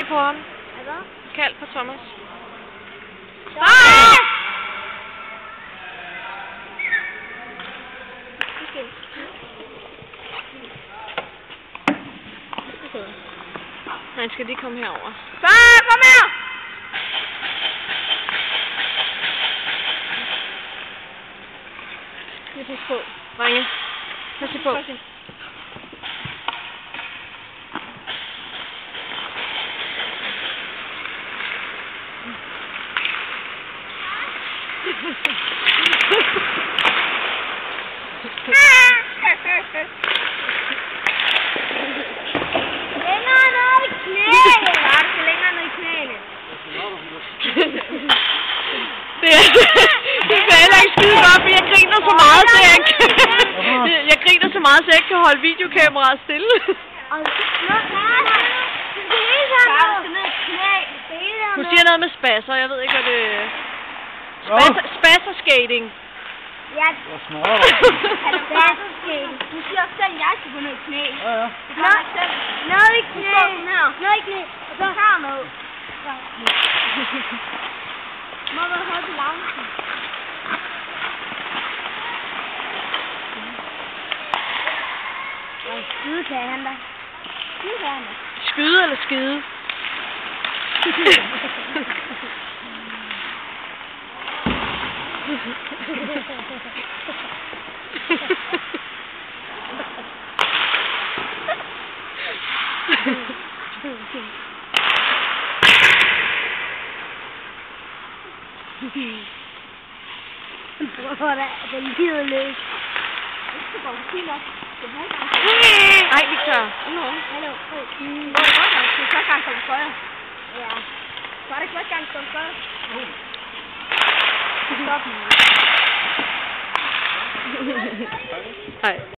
lige på ham. Hvad? Kald på Thomas. Han skal lige komme herover. Så, kom her! Lige pas på. Drenge. Pas lige på. Længere ned i knæene! Ja, det skal længere ned i knæene. Det er heller ikke skide godt, for jeg griner så meget, så jeg griner så meget, så jeg ikke kan holde videokameraet stille. Hun siger noget med spasser, jeg ved ikke, hvad det er. Spasserskating. Ja, spasserskating. Du siger også selv, at jeg skal gå ned i knæ. Ja. Ned i knæ. Ned i knæ. Og så herned. Må man holde balancen. Skyde kan han da. Skyde kan han da. Skyde eller skide? Hvor den gider løs. Det går fint nok. Ej, Victor. Hallo. Det er første gang, som skøjer. Ja. Var det første gang, som skøjer? Stop nu. Hej.